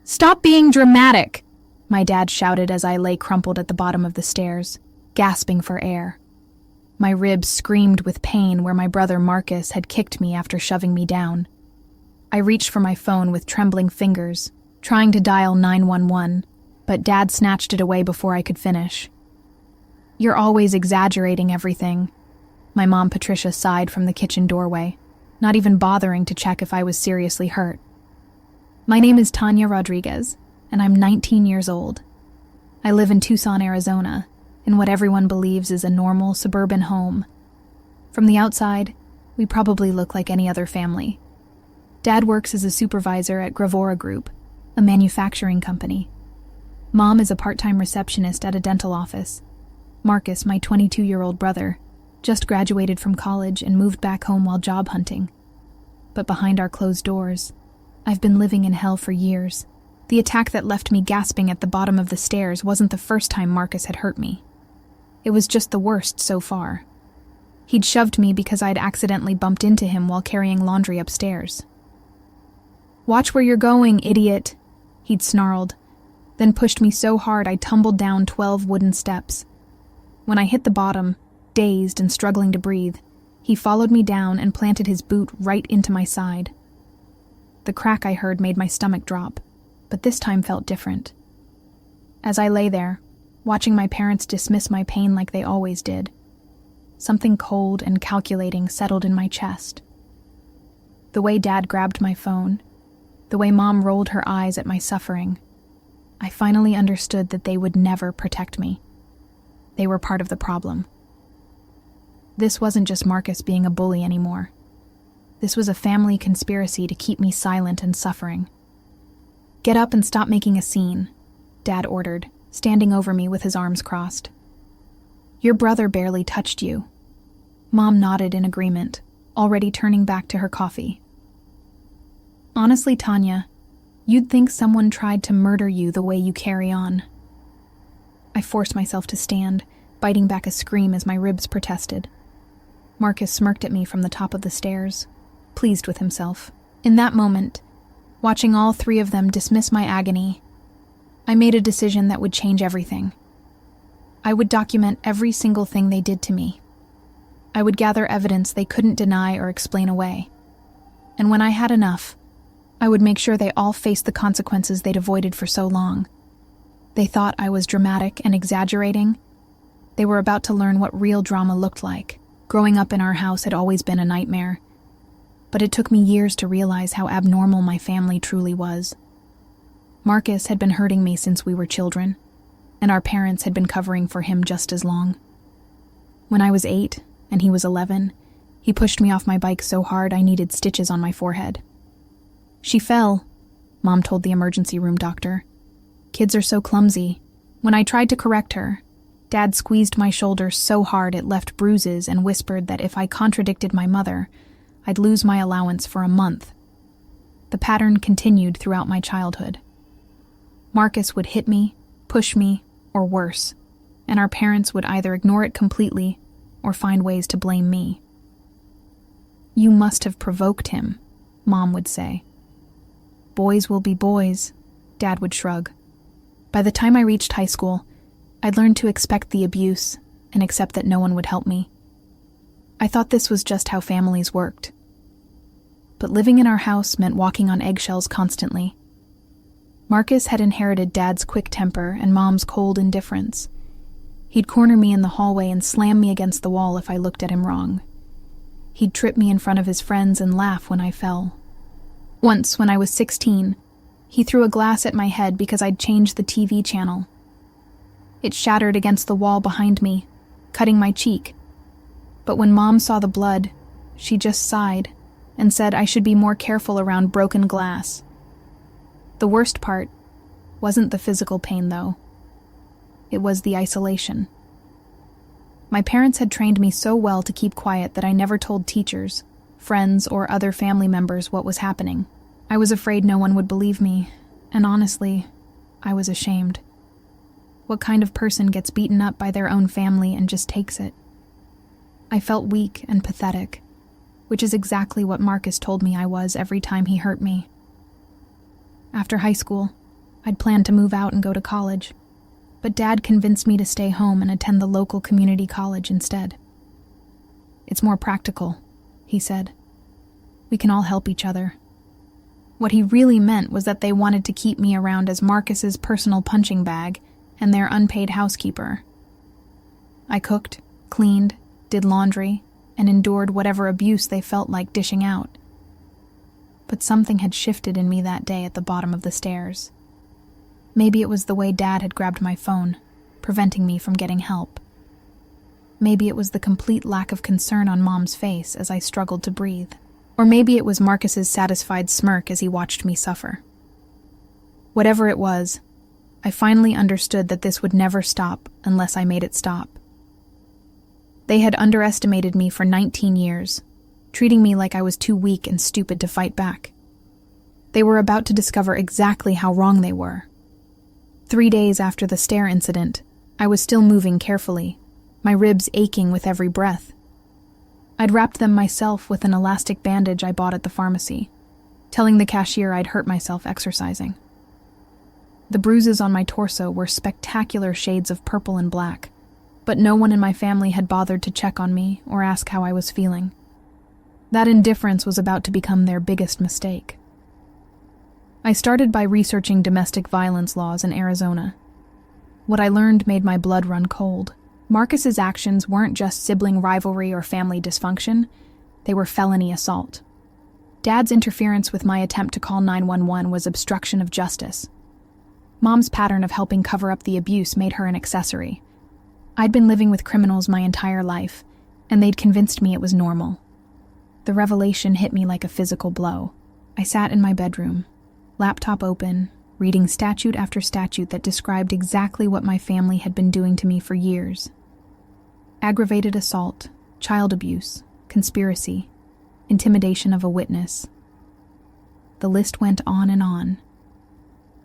"Stop being dramatic!" my dad shouted as I lay crumpled at the bottom of the stairs, gasping for air. My ribs screamed with pain where my brother Marcus had kicked me after shoving me down. I reached for my phone with trembling fingers, trying to dial 911, but Dad snatched it away before I could finish. "You're always exaggerating everything." My mom Patricia sighed from the kitchen doorway, not even bothering to check if I was seriously hurt. "My name is Tanya Rodriguez, and I'm 19 years old. I live in Tucson, Arizona, in what everyone believes is a normal suburban home. From the outside, we probably look like any other family. Dad works as a supervisor at Gravora Group, a manufacturing company. Mom is a part-time receptionist at a dental office. Marcus, my 22-year-old brother, just graduated from college and moved back home while job hunting. But behind our closed doors, I've been living in hell for years. The attack that left me gasping at the bottom of the stairs wasn't the first time Marcus had hurt me. It was just the worst so far. He'd shoved me because I'd accidentally bumped into him while carrying laundry upstairs. "Watch where you're going, idiot," he'd snarled, then pushed me so hard I tumbled down 12 wooden steps. When I hit the bottom, dazed and struggling to breathe, he followed me down and planted his boot right into my side. The crack I heard made my stomach drop, but this time felt different. As I lay there, watching my parents dismiss my pain like they always did, something cold and calculating settled in my chest. The way Dad grabbed my phone, the way Mom rolled her eyes at my suffering, I finally understood that they would never protect me. They were part of the problem. This wasn't just Marcus being a bully anymore. This was a family conspiracy to keep me silent and suffering. "Get up and stop making a scene," Dad ordered, standing over me with his arms crossed. "Your brother barely touched you." Mom nodded in agreement, already turning back to her coffee. "Honestly, Tanya, you'd think someone tried to murder you the way you carry on." I forced myself to stand, biting back a scream as my ribs protested. Marcus smirked at me from the top of the stairs, pleased with himself. In that moment, watching all three of them dismiss my agony, I made a decision that would change everything. I would document every single thing they did to me. I would gather evidence they couldn't deny or explain away. And when I had enough, I would make sure they all faced the consequences they'd avoided for so long. They thought I was dramatic and exaggerating. They were about to learn what real drama looked like. Growing up in our house had always been a nightmare. But it took me years to realize how abnormal my family truly was. Marcus had been hurting me since we were children, and our parents had been covering for him just as long. When I was 8 and he was 11, he pushed me off my bike so hard I needed stitches on my forehead. "She fell," Mom told the emergency room doctor. "Kids are so clumsy." When I tried to correct her, Dad squeezed my shoulder so hard it left bruises and whispered that if I contradicted my mother, I'd lose my allowance for a month. The pattern continued throughout my childhood. Marcus would hit me, push me, or worse, and our parents would either ignore it completely or find ways to blame me. "You must have provoked him," Mom would say. "Boys will be boys," Dad would shrug. By the time I reached high school, I'd learned to expect the abuse and accept that no one would help me. I thought this was just how families worked. But living in our house meant walking on eggshells constantly. Marcus had inherited Dad's quick temper and Mom's cold indifference. He'd corner me in the hallway and slam me against the wall if I looked at him wrong. He'd trip me in front of his friends and laugh when I fell. Once, when I was 16, he threw a glass at my head because I'd changed the TV channel. It shattered against the wall behind me, cutting my cheek. But when Mom saw the blood, she just sighed and said I should be more careful around broken glass. The worst part wasn't the physical pain, though. It was the isolation. My parents had trained me so well to keep quiet that I never told teachers, friends, or other family members what was happening. I was afraid no one would believe me, and honestly, I was ashamed. What kind of person gets beaten up by their own family and just takes it? I felt weak and pathetic, which is exactly what Marcus told me I was every time he hurt me. After high school, I'd planned to move out and go to college, but Dad convinced me to stay home and attend the local community college instead. "It's more practical," he said. "We can all help each other." What he really meant was that they wanted to keep me around as Marcus's personal punching bag and their unpaid housekeeper. I cooked, cleaned, did laundry, and endured whatever abuse they felt like dishing out. But something had shifted in me that day at the bottom of the stairs. Maybe it was the way Dad had grabbed my phone, preventing me from getting help. Maybe it was the complete lack of concern on Mom's face as I struggled to breathe. Or maybe it was Marcus's satisfied smirk as he watched me suffer. Whatever it was, I finally understood that this would never stop unless I made it stop. They had underestimated me for 19 years, treating me like I was too weak and stupid to fight back. They were about to discover exactly how wrong they were. 3 days after the stair incident, I was still moving carefully, my ribs aching with every breath. I'd wrapped them myself with an elastic bandage I bought at the pharmacy, telling the cashier I'd hurt myself exercising. The bruises on my torso were spectacular shades of purple and black, but no one in my family had bothered to check on me or ask how I was feeling. That indifference was about to become their biggest mistake. I started by researching domestic violence laws in Arizona. What I learned made my blood run cold. Marcus's actions weren't just sibling rivalry or family dysfunction, they were felony assault. Dad's interference with my attempt to call 911 was obstruction of justice. Mom's pattern of helping cover up the abuse made her an accessory. I'd been living with criminals my entire life, and they'd convinced me it was normal. The revelation hit me like a physical blow. I sat in my bedroom, laptop open, reading statute after statute that described exactly what my family had been doing to me for years. Aggravated assault, child abuse, conspiracy, intimidation of a witness. The list went on and on.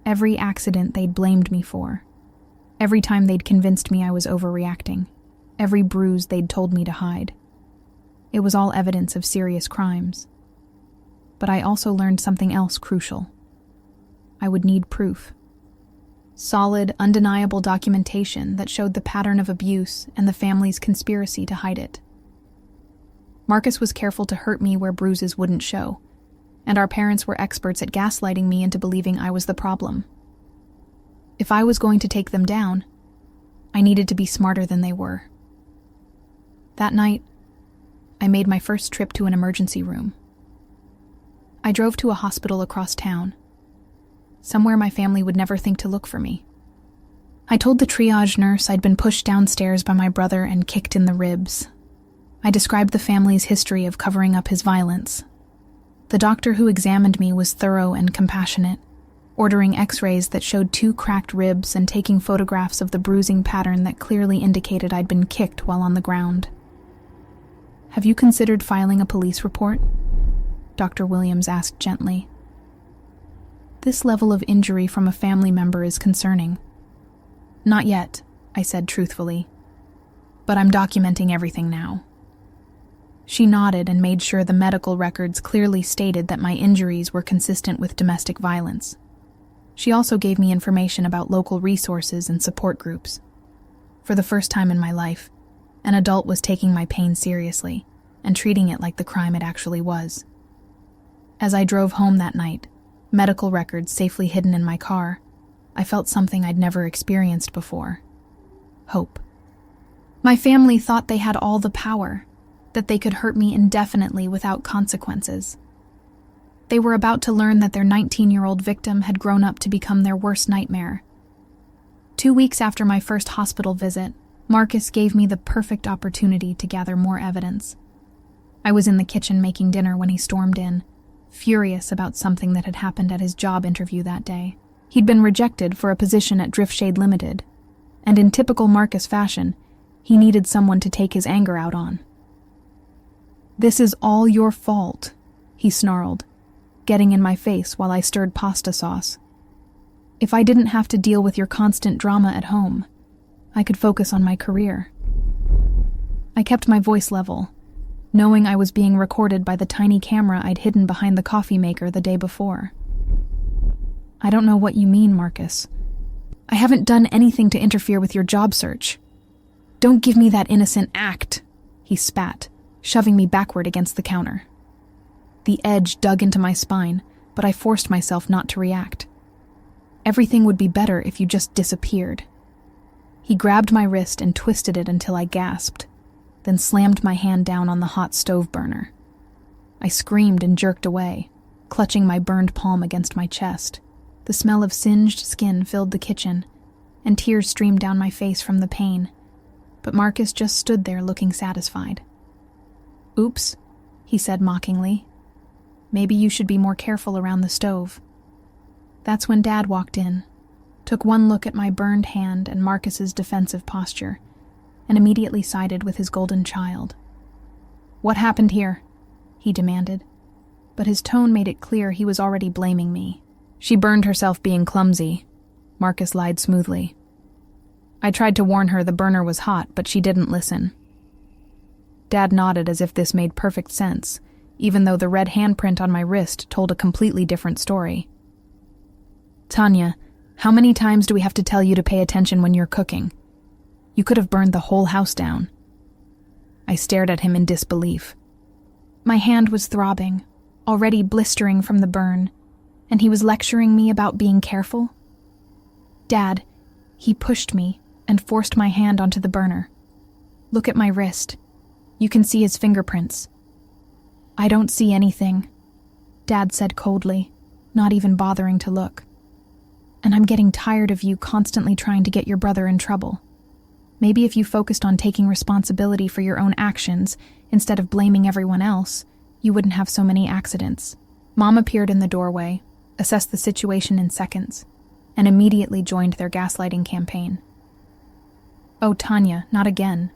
Every accident they'd blamed me for. Every time they'd convinced me I was overreacting. Every bruise they'd told me to hide. It was all evidence of serious crimes. But I also learned something else crucial. I would need proof. Solid, undeniable documentation that showed the pattern of abuse and the family's conspiracy to hide it. Marcus was careful to hurt me where bruises wouldn't show, and our parents were experts at gaslighting me into believing I was the problem. If I was going to take them down, I needed to be smarter than they were. That night, I made my first trip to an emergency room. I drove to a hospital across town, somewhere my family would never think to look for me. I told the triage nurse I'd been pushed downstairs by my brother and kicked in the ribs. I described the family's history of covering up his violence. The doctor who examined me was thorough and compassionate, ordering x-rays that showed 2 cracked ribs and taking photographs of the bruising pattern that clearly indicated I'd been kicked while on the ground. "Have you considered filing a police report?" Dr. Williams asked gently. "This level of injury from a family member is concerning." "Not yet," I said truthfully. "But I'm documenting everything now." She nodded and made sure the medical records clearly stated that my injuries were consistent with domestic violence. She also gave me information about local resources and support groups. For the first time in my life, an adult was taking my pain seriously and treating it like the crime it actually was. As I drove home that night, medical records safely hidden in my car, I felt something I'd never experienced before. Hope. My family thought they had all the power, that they could hurt me indefinitely without consequences. They were about to learn that their 19-year-old victim had grown up to become their worst nightmare. 2 weeks after my first hospital visit, Marcus gave me the perfect opportunity to gather more evidence. I was in the kitchen making dinner when he stormed in, furious about something that had happened at his job interview that day. He'd been rejected for a position at Driftshade Limited, and in typical Marcus fashion, he needed someone to take his anger out on. "This is all your fault," he snarled, getting in my face while I stirred pasta sauce. "If I didn't have to deal with your constant drama at home, I could focus on my career." I kept my voice level, knowing I was being recorded by the tiny camera I'd hidden behind the coffee maker the day before. I don't know what you mean, Marcus. I haven't done anything to interfere with your job search. Don't give me that innocent act, he spat, shoving me backward against the counter. The edge dug into my spine, but I forced myself not to react. Everything would be better if you just disappeared. He grabbed my wrist and twisted it until I gasped, then slammed my hand down on the hot stove burner. I screamed and jerked away, clutching my burned palm against my chest. The smell of singed skin filled the kitchen, and tears streamed down my face from the pain. But Marcus just stood there looking satisfied. "Oops," he said mockingly. "Maybe you should be more careful around the stove." That's when Dad walked in, took one look at my burned hand and Marcus's defensive posture, and immediately sided with his golden child. "What happened here?" he demanded, but his tone made it clear he was already blaming me. "She burned herself being clumsy," Marcus lied smoothly. "I tried to warn her the burner was hot, but she didn't listen." Dad nodded as if this made perfect sense, even though the red handprint on my wrist told a completely different story. "Tanya, how many times do we have to tell you to pay attention when you're cooking? You could have burned the whole house down." I stared at him in disbelief. My hand was throbbing, already blistering from the burn, and he was lecturing me about being careful? "Dad," he pushed me and forced my hand onto the burner. "Look at my wrist. You can see his fingerprints." "I don't see anything," Dad said coldly, not even bothering to look. "And I'm getting tired of you constantly trying to get your brother in trouble. Maybe if you focused on taking responsibility for your own actions instead of blaming everyone else, you wouldn't have so many accidents." Mom appeared in the doorway, assessed the situation in seconds, and immediately joined their gaslighting campaign. "Oh, Tanya, not again.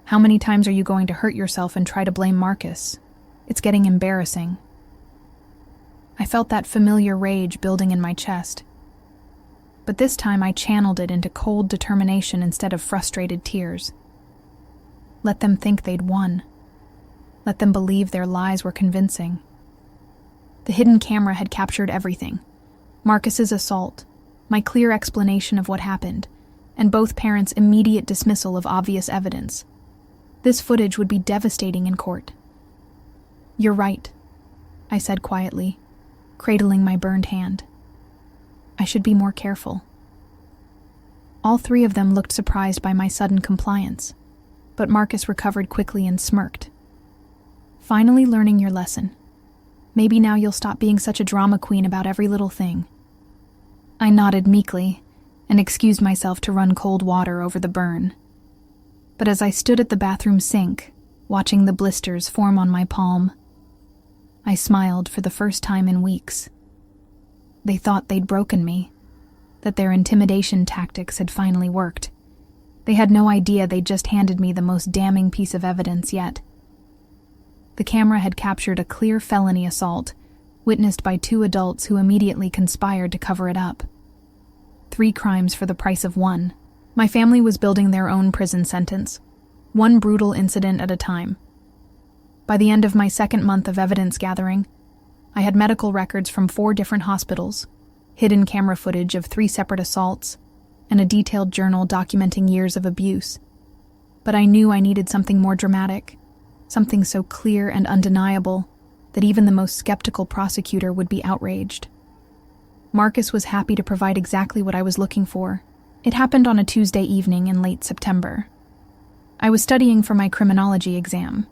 How many times are you going to hurt yourself and try to blame Marcus? It's getting embarrassing." I felt that familiar rage building in my chest. But this time I channeled it into cold determination instead of frustrated tears. Let them think they'd won. Let them believe their lies were convincing. The hidden camera had captured everything. Marcus's assault, my clear explanation of what happened, and both parents' immediate dismissal of obvious evidence. This footage would be devastating in court. "You're right," I said quietly, cradling my burned hand. "I should be more careful." All three of them looked surprised by my sudden compliance, but Marcus recovered quickly and smirked. "Finally learning your lesson. Maybe now you'll stop being such a drama queen about every little thing." I nodded meekly and excused myself to run cold water over the burn. But as I stood at the bathroom sink, watching the blisters form on my palm, I smiled for the first time in weeks. They thought they'd broken me, that their intimidation tactics had finally worked. They had no idea they'd just handed me the most damning piece of evidence yet. The camera had captured a clear felony assault, witnessed by two adults who immediately conspired to cover it up. 3 crimes for the price of 1. My family was building their own prison sentence, one brutal incident at a time. By the end of my second month of evidence gathering, I had medical records from 4 different hospitals, hidden camera footage of 3 separate assaults, and a detailed journal documenting years of abuse. But I knew I needed something more dramatic, something so clear and undeniable that even the most skeptical prosecutor would be outraged. Marcus was happy to provide exactly what I was looking for. It happened on a Tuesday evening in late September. I was studying for my criminology exam,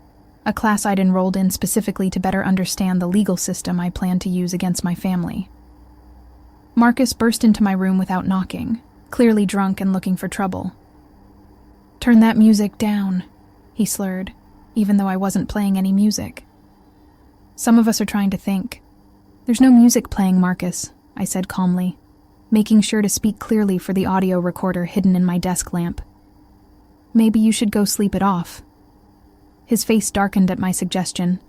a class I'd enrolled in specifically to better understand the legal system I planned to use against my family. Marcus burst into my room without knocking, clearly drunk and looking for trouble. "Turn that music down," he slurred, even though I wasn't playing any music. "Some of us are trying to think." "There's no music playing, Marcus," I said calmly, making sure to speak clearly for the audio recorder hidden in my desk lamp. "Maybe you should go sleep it off." His face darkened at my suggestion,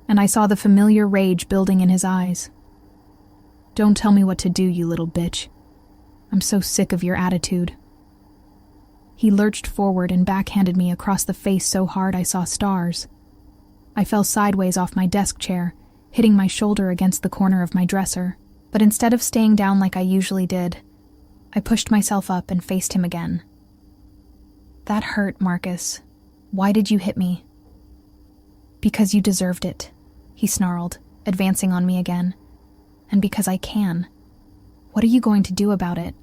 and I saw the familiar rage building in his eyes. "Don't tell me what to do, you little bitch. I'm so sick of your attitude." He lurched forward and backhanded me across the face so hard I saw stars. I fell sideways off my desk chair, hitting my shoulder against the corner of my dresser. But instead of staying down like I usually did, I pushed myself up and faced him again. "That hurt, Marcus. Why did you hit me?" "Because you deserved it," he snarled, advancing on me again. "And because I can. What are you going to do about it?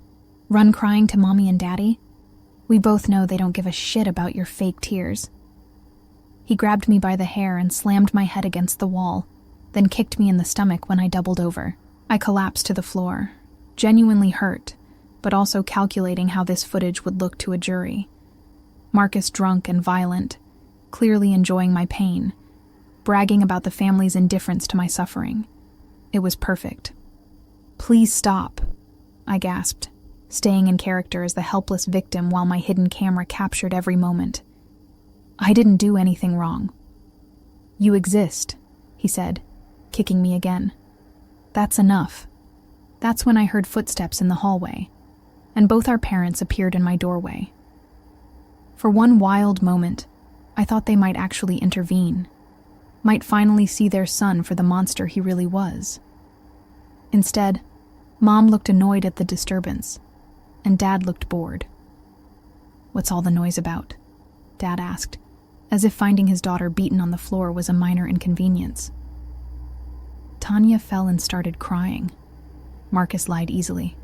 Run crying to Mommy and Daddy? We both know they don't give a shit about your fake tears." He grabbed me by the hair and slammed my head against the wall, then kicked me in the stomach when I doubled over. I collapsed to the floor, genuinely hurt, but also calculating how this footage would look to a jury. Marcus drunk and violent, clearly enjoying my pain, bragging about the family's indifference to my suffering. It was perfect. "Please stop," I gasped, staying in character as the helpless victim while my hidden camera captured every moment. "I didn't do anything wrong." "You exist," he said, kicking me again. "That's enough." That's when I heard footsteps in the hallway, and both our parents appeared in my doorway. For one wild moment, I thought they might actually intervene, might finally see their son for the monster he really was. Instead, Mom looked annoyed at the disturbance, and Dad looked bored. "What's all the noise about?" Dad asked, as if finding his daughter beaten on the floor was a minor inconvenience. "Tanya fell and started crying," Marcus lied easily.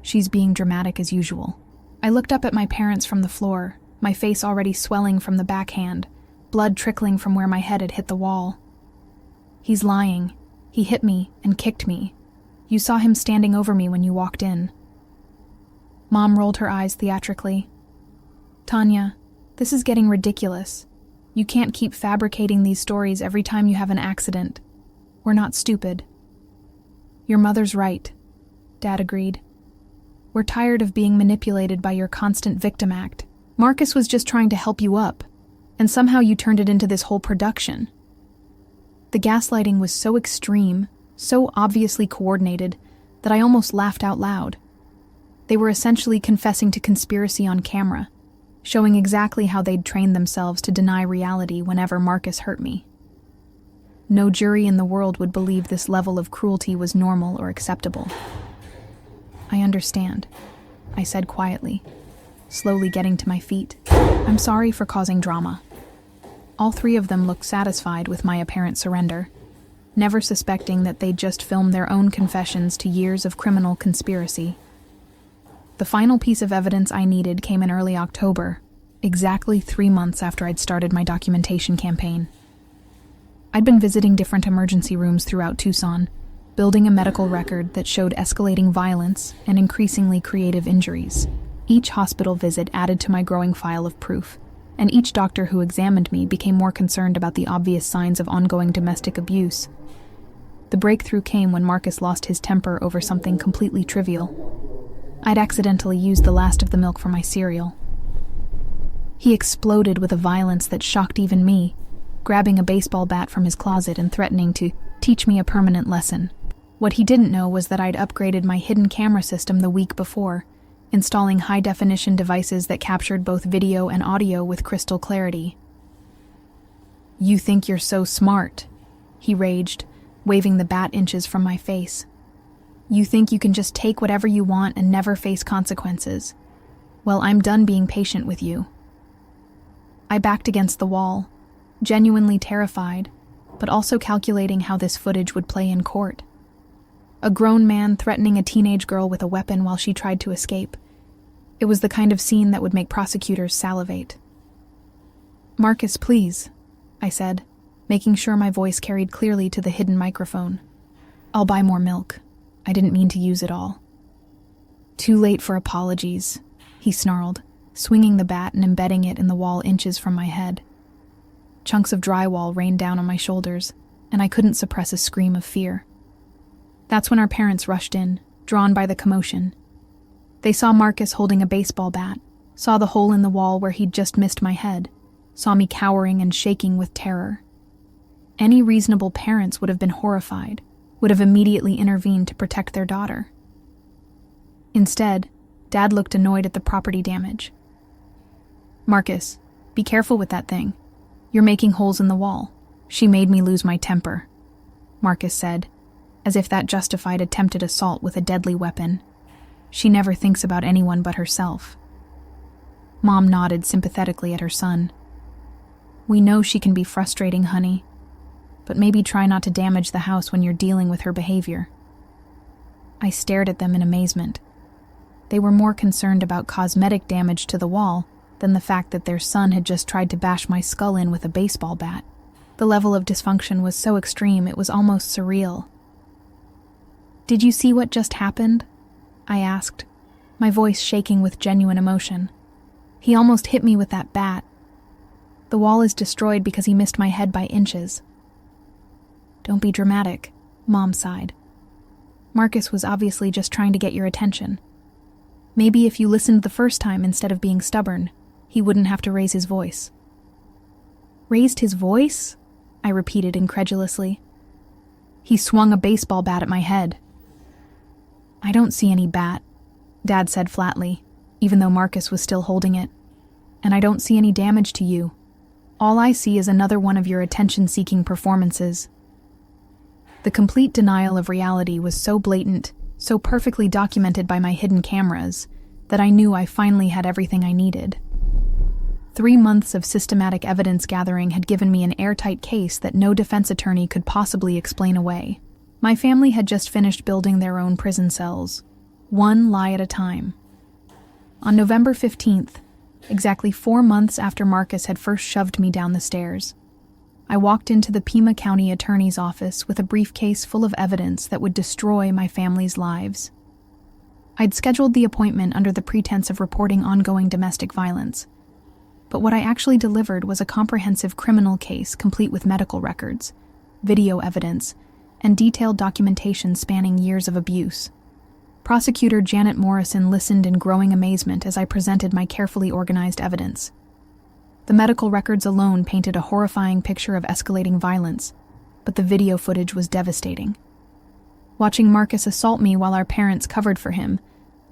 "She's being dramatic as usual." I looked up at my parents from the floor, my face already swelling from the backhand, blood trickling from where my head had hit the wall. "He's lying. He hit me and kicked me. You saw him standing over me when you walked in." Mom rolled her eyes theatrically. "Tanya, this is getting ridiculous. You can't keep fabricating these stories every time you have an accident. We're not stupid." "Your mother's right," Dad agreed. "We're tired of being manipulated by your constant victim act. Marcus was just trying to help you up, and somehow you turned it into this whole production." The gaslighting was so extreme, so obviously coordinated, that I almost laughed out loud. They were essentially confessing to conspiracy on camera, showing exactly how they'd trained themselves to deny reality whenever Marcus hurt me. No jury in the world would believe this level of cruelty was normal or acceptable. "I understand," I said quietly, slowly getting to my feet. "I'm sorry for causing drama." All three of them looked satisfied with my apparent surrender, never suspecting that they'd just filmed their own confessions to years of criminal conspiracy. The final piece of evidence I needed came in early October, exactly 3 months after I'd started my documentation campaign. I'd been visiting different emergency rooms throughout Tucson, building a medical record that showed escalating violence and increasingly creative injuries. Each hospital visit added to my growing file of proof, and each doctor who examined me became more concerned about the obvious signs of ongoing domestic abuse. The breakthrough came when Marcus lost his temper over something completely trivial. I'd accidentally used the last of the milk for my cereal. He exploded with a violence that shocked even me, grabbing a baseball bat from his closet and threatening to teach me a permanent lesson. What he didn't know was that I'd upgraded my hidden camera system the week before, installing high-definition devices that captured both video and audio with crystal clarity. "You think you're so smart," he raged, waving the bat inches from my face. "You think you can just take whatever you want and never face consequences. Well, I'm done being patient with you." I backed against the wall, genuinely terrified, but also calculating how this footage would play in court. A grown man threatening a teenage girl with a weapon while she tried to escape. It was the kind of scene that would make prosecutors salivate. "Marcus, please," I said, making sure my voice carried clearly to the hidden microphone. "I'll buy more milk. I didn't mean to use it all." "Too late for apologies," he snarled, swinging the bat and embedding it in the wall inches from my head. Chunks of drywall rained down on my shoulders, and I couldn't suppress a scream of fear. That's when our parents rushed in, drawn by the commotion. They saw Marcus holding a baseball bat, saw the hole in the wall where he'd just missed my head, saw me cowering and shaking with terror. Any reasonable parents would have been horrified, would have immediately intervened to protect their daughter. Instead, Dad looked annoyed at the property damage. "Marcus, be careful with that thing. You're making holes in the wall. She made me lose my temper," Marcus said, as if that justified attempted assault with a deadly weapon. She never thinks about anyone but herself. Mom nodded sympathetically at her son. We know she can be frustrating, honey, but maybe try not to damage the house when you're dealing with her behavior. I stared at them in amazement. They were more concerned about cosmetic damage to the wall than the fact that their son had just tried to bash my skull in with a baseball bat. The level of dysfunction was so extreme it was almost surreal. Did you see what just happened? I asked, my voice shaking with genuine emotion. He almost hit me with that bat. The wall is destroyed because he missed my head by inches. Don't be dramatic, Mom sighed. Marcus was obviously just trying to get your attention. Maybe if you listened the first time instead of being stubborn, he wouldn't have to raise his voice. Raised his voice? I repeated incredulously. He swung a baseball bat at my head. I don't see any bat, Dad said flatly, even though Marcus was still holding it. And I don't see any damage to you. All I see is another one of your attention-seeking performances. The complete denial of reality was so blatant, so perfectly documented by my hidden cameras, that I knew I finally had everything I needed. 3 months of systematic evidence gathering had given me an airtight case that no defense attorney could possibly explain away. My family had just finished building their own prison cells, one lie at a time. On November 15th, exactly 4 months after Marcus had first shoved me down the stairs, I walked into the Pima County Attorney's office with a briefcase full of evidence that would destroy my family's lives. I'd scheduled the appointment under the pretense of reporting ongoing domestic violence, but what I actually delivered was a comprehensive criminal case complete with medical records, video evidence, and detailed documentation spanning years of abuse. Prosecutor Janet Morrison listened in growing amazement as I presented my carefully organized evidence. The medical records alone painted a horrifying picture of escalating violence, but the video footage was devastating. Watching Marcus assault me while our parents covered for him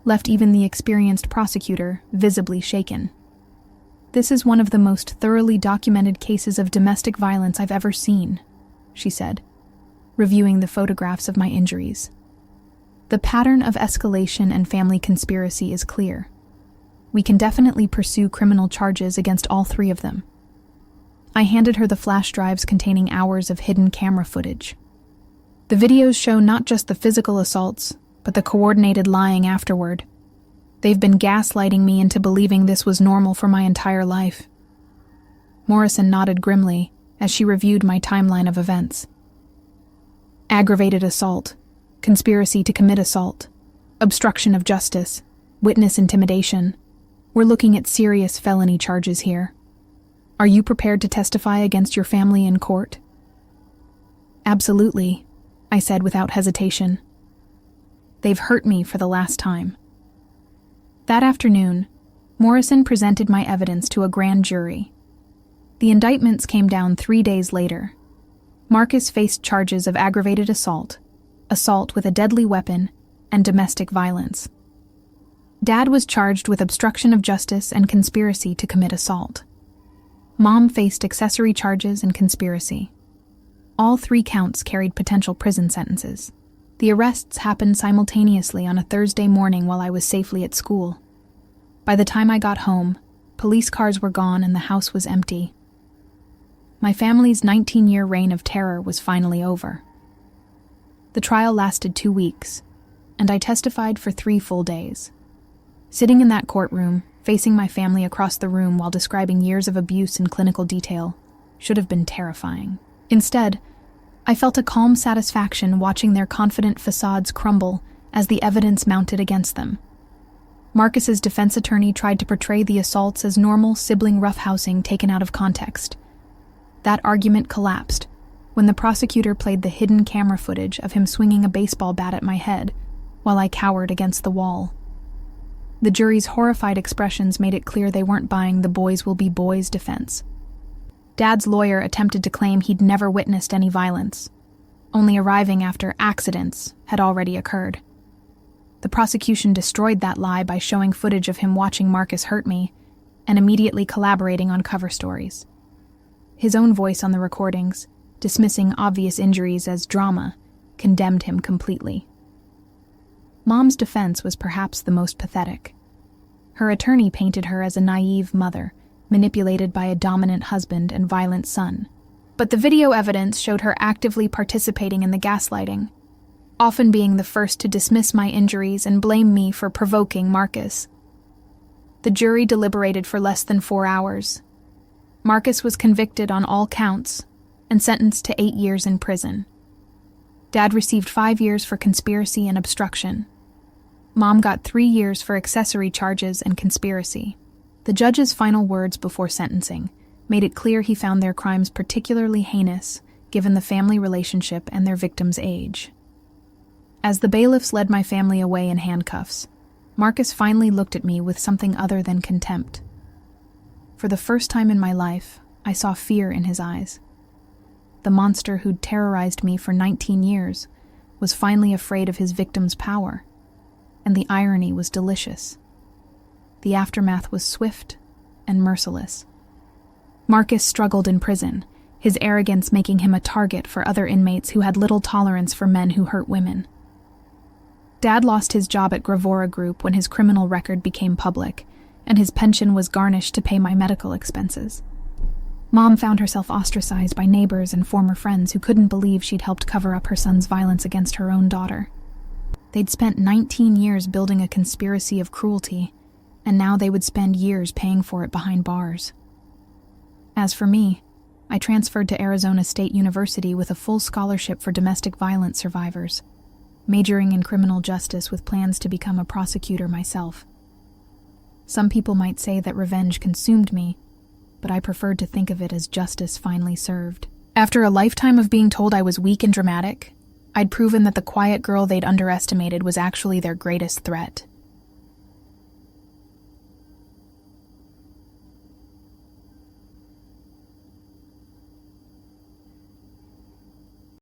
left even the experienced prosecutor visibly shaken. This is one of the most thoroughly documented cases of domestic violence I've ever seen, she said, reviewing the photographs of my injuries. The pattern of escalation and family conspiracy is clear. We can definitely pursue criminal charges against all 3 of them. I handed her the flash drives containing hours of hidden camera footage. The videos show not just the physical assaults, but the coordinated lying afterward. They've been gaslighting me into believing this was normal for my entire life. Morrison nodded grimly as she reviewed my timeline of events. Aggravated assault, conspiracy to commit assault, obstruction of justice, witness intimidation. We're looking at serious felony charges here. Are you prepared to testify against your family in court? Absolutely, I said without hesitation. They've hurt me for the last time. That afternoon, Morrison presented my evidence to a grand jury. The indictments came down 3 days later. Marcus faced charges of aggravated assault, assault with a deadly weapon, and domestic violence. Dad was charged with obstruction of justice and conspiracy to commit assault. Mom faced accessory charges and conspiracy. All 3 counts carried potential prison sentences. The arrests happened simultaneously on a Thursday morning while I was safely at school. By the time I got home, police cars were gone and the house was empty. My family's 19-year reign of terror was finally over. The trial lasted 2 weeks, and I testified for 3 full days. Sitting in that courtroom, facing my family across the room while describing years of abuse in clinical detail, should have been terrifying. Instead, I felt a calm satisfaction watching their confident facades crumble as the evidence mounted against them. Marcus's defense attorney tried to portray the assaults as normal sibling roughhousing taken out of context. That argument collapsed when the prosecutor played the hidden camera footage of him swinging a baseball bat at my head while I cowered against the wall. The jury's horrified expressions made it clear they weren't buying the boys will be boys defense. Dad's lawyer attempted to claim he'd never witnessed any violence, only arriving after accidents had already occurred. The prosecution destroyed that lie by showing footage of him watching Marcus hurt me and immediately collaborating on cover stories. His own voice on the recordings, dismissing obvious injuries as drama, condemned him completely. Mom's defense was perhaps the most pathetic. Her attorney painted her as a naive mother, manipulated by a dominant husband and violent son. But the video evidence showed her actively participating in the gaslighting, often being the first to dismiss my injuries and blame me for provoking Marcus. The jury deliberated for less than 4 hours. Marcus was convicted on all counts and sentenced to 8 years in prison. Dad received 5 years for conspiracy and obstruction. Mom got 3 years for accessory charges and conspiracy. The judge's final words before sentencing made it clear he found their crimes particularly heinous, given the family relationship and their victim's age. As the bailiffs led my family away in handcuffs, Marcus finally looked at me with something other than contempt. For the first time in my life, I saw fear in his eyes. The monster who'd terrorized me for 19 years was finally afraid of his victim's power, and the irony was delicious. The aftermath was swift and merciless. Marcus struggled in prison, his arrogance making him a target for other inmates who had little tolerance for men who hurt women. Dad lost his job at Gravora Group when his criminal record became public, and his pension was garnished to pay my medical expenses. Mom found herself ostracized by neighbors and former friends who couldn't believe she'd helped cover up her son's violence against her own daughter. They'd spent 19 years building a conspiracy of cruelty, and now they would spend years paying for it behind bars. As for me, I transferred to Arizona State University with a full scholarship for domestic violence survivors, majoring in criminal justice with plans to become a prosecutor myself. Some people might say that revenge consumed me, but I preferred to think of it as justice finally served. After a lifetime of being told I was weak and dramatic, I'd proven that the quiet girl they'd underestimated was actually their greatest threat.